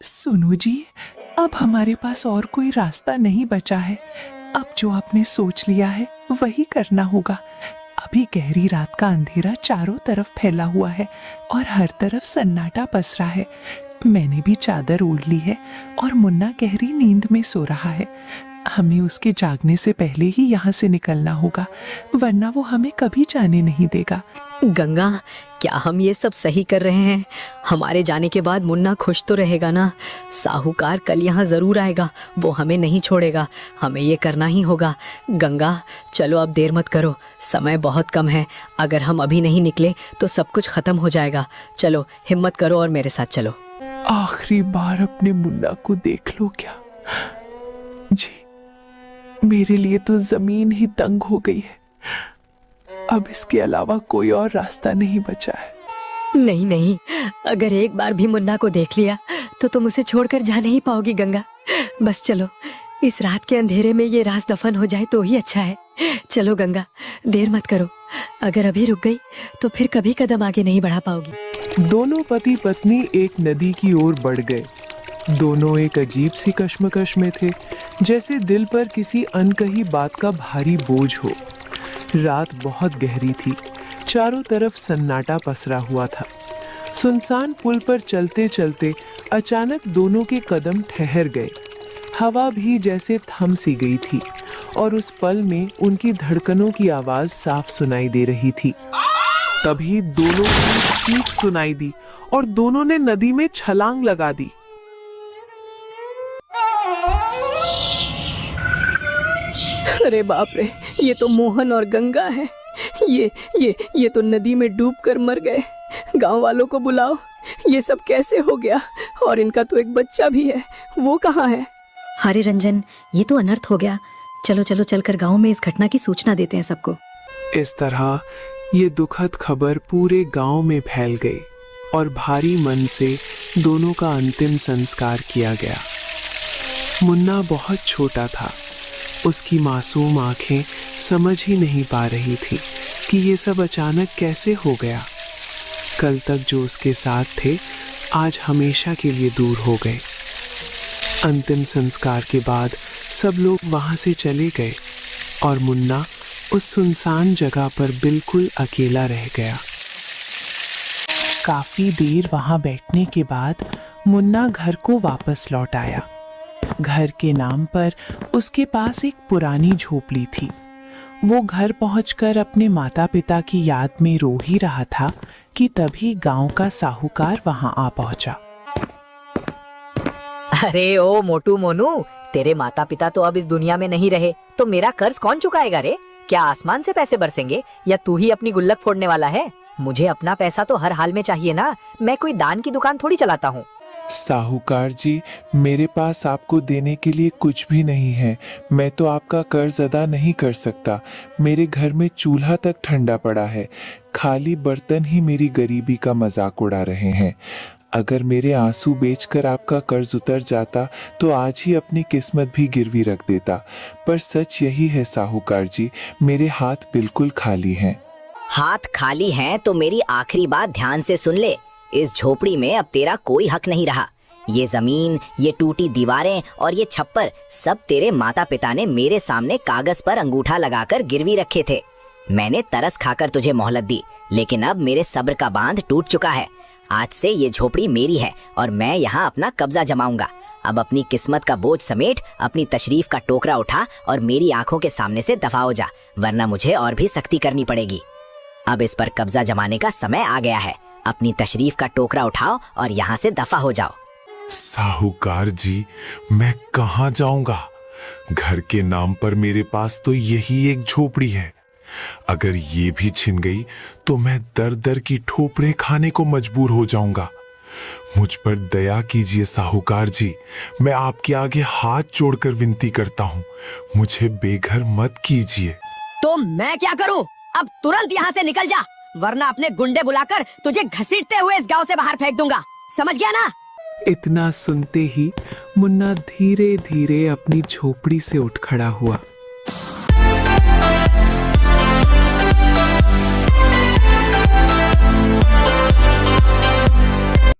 सुनो जी, अब हमारे पास और कोई रास्ता नहीं बचा है। अब जो आपने सोच लिया है वही करना होगा। अभी गहरी रात का अंधेरा चारों तरफ फैला हुआ है और हर तरफ सन्नाटा पसरा है। मैंने भी चादर ओढ़ ली है और मुन्ना गहरी नींद में सो रहा है। हमें उसके जागने से पहले ही यहाँ से निकलना होगा, वरना वो हमें कभी जाने नहीं देगा। गंगा, क्या हम ये सब सही कर रहे हैं? हमारे जाने के बाद मुन्ना खुश तो रहेगा ना? साहूकार कल यहाँ जरूर आएगा, वो हमें नहीं छोड़ेगा। हमें ये करना ही होगा। गंगा, चलो अब देर मत करो, समय बहुत कम है। अगर हम अभी नहीं निकले तो सब कुछ खत्म हो जाएगा। चलो हिम्मत करो और मेरे साथ चलो। आखिरी बार अपने मुन्ना को देख लो क्या जी। मेरे लिए तो जमीन ही तंग हो गई है। अब इसके अलावा कोई और रास्ता नहीं बचा है। नहीं नहीं, अगर एक बार भी मुन्ना को देख लिया तो तुम उसे छोड़कर जा नहीं पाओगी गंगा। बस चलो, इस रात के अंधेरे में ये राज दफन हो जाए तो ही अच्छा है। चलो गंगा, देर मत करो। अगर अभी रुक गई तो फिर कभी कदम आगे नहीं बढ़ा पाओगी। दोनों पति पत्नी एक नदी की ओर बढ़ गए। दोनों एक अजीब सी कश्मकश में थे, जैसे दिल पर किसी अनकही बात का भारी बोझ हो। रात बहुत गहरी थी, चारों तरफ सन्नाटा पसरा हुआ था। सुनसान पुल पर चलते चलते अचानक दोनों के कदम ठहर गए। हवा भी जैसे थम सी गई थी और उस पल में उनकी धड़कनों की आवाज साफ सुनाई दे रही थी। तभी दोनों की चीख सुनाई दी और दोनों ने नदी में छलांग लगा दी। अरे बाप रे, ये तो मोहन और गंगा है। ये तो नदी में डूबकर मर गए। गांव वालों को बुलाओ, ये सब कैसे हो गया? और इनका तो एक बच्चा भी है, वो कहाँ है? हरे रंजन, ये तो अनर्थ हो गया। चलो चलो चलकर गांव में इस घटना की सूचना देते हैं सबको। इस तरह ये दुखद खबर पूरे गांव में फैल गई और भारी मन से दोनों का अंतिम संस्कार किया गया। मुन्ना बहुत छोटा था। उसकी मासूम आंखें समझ ही नहीं पा रही थी कि ये सब अचानक कैसे हो गया। कल तक जो उसके साथ थे, आज हमेशा के लिए दूर हो गए। अंतिम संस्कार के बाद सब लोग वहां से चले गए और मुन्ना उस सुनसान जगह पर बिल्कुल अकेला रह गया। काफी देर वहां बैठने के बाद मुन्ना घर को वापस लौट आया। घर के नाम पर उसके पास एक पुरानी झोपड़ी थी। वो घर पहुंचकर अपने माता पिता की याद में रो ही रहा था कि तभी गांव का साहूकार वहां आ पहुंचा। अरे ओ मोटू मोनू, तेरे माता पिता तो अब इस दुनिया में नहीं रहे, तो मेरा कर्ज कौन चुकाएगा रे? क्या आसमान से पैसे बरसेंगे या तू ही अपनी गुल्लक फोड़ने वाला है? मुझे अपना पैसा तो हर हाल में चाहिए ना। मैं कोई दान की दुकान थोड़ी चलाता हूँ। साहूकार जी, मेरे पास आपको देने के लिए कुछ भी नहीं है। मैं तो आपका कर्ज अदा नहीं कर सकता। मेरे घर में चूल्हा तक ठंडा पड़ा है। खाली बर्तन ही मेरी गरीबी का मजाक उड़ा रहे हैं। अगर मेरे आंसू बेचकर आपका कर्ज उतर जाता तो आज ही अपनी किस्मत भी गिरवी रख देता। पर सच यही है साहूकार जी, मेरे हाथ बिल्कुल खाली हैं। हाथ खाली हैं तो मेरी आखिरी बात ध्यान से सुन ले। इस झोपड़ी में अब तेरा कोई हक नहीं रहा। ये जमीन, ये टूटी दीवारें और ये छप्पर सब तेरे माता पिता ने मेरे सामने कागज पर अंगूठा लगाकर गिरवी रखे थे। मैंने तरस खाकर तुझे मोहलत दी, लेकिन अब मेरे सब्र का बांध टूट चुका है। आज से ये झोपड़ी मेरी है और मैं यहाँ अपना कब्जा जमाऊंगा। अब अपनी किस्मत का बोझ समेट अपनी तशरीफ का टोकरा उठा और मेरी आंखों के सामने से दफा हो जा, वरना मुझे और भी सख्ती करनी पड़ेगी। अब इस पर कब्जा जमाने का समय आ गया है। अपनी तशरीफ का टोकरा उठाओ और यहाँ से दफा हो जाओ। साहूकार जी, मैं कहाँ जाऊंगा? घर के नाम पर मेरे पास तो यही एक झोपड़ी है। अगर ये भी छिन गई तो मैं दर दर की ठोपरें खाने को मजबूर हो जाऊंगा। मुझ पर दया कीजिए साहूकार जी, मैं आपके आगे हाथ जोड़कर विनती करता हूँ, मुझे बेघर मत कीजिए। तो मैं क्या करूँ? अब तुरंत यहाँ से निकल जा, वरना अपने गुंडे बुलाकर तुझे घसीटते हुए इस गांव से बाहर फेंक दूंगा। समझ गया ना? इतना सुनते ही मुन्ना धीरे धीरे अपनी झोपड़ी से उठ खड़ा हुआ।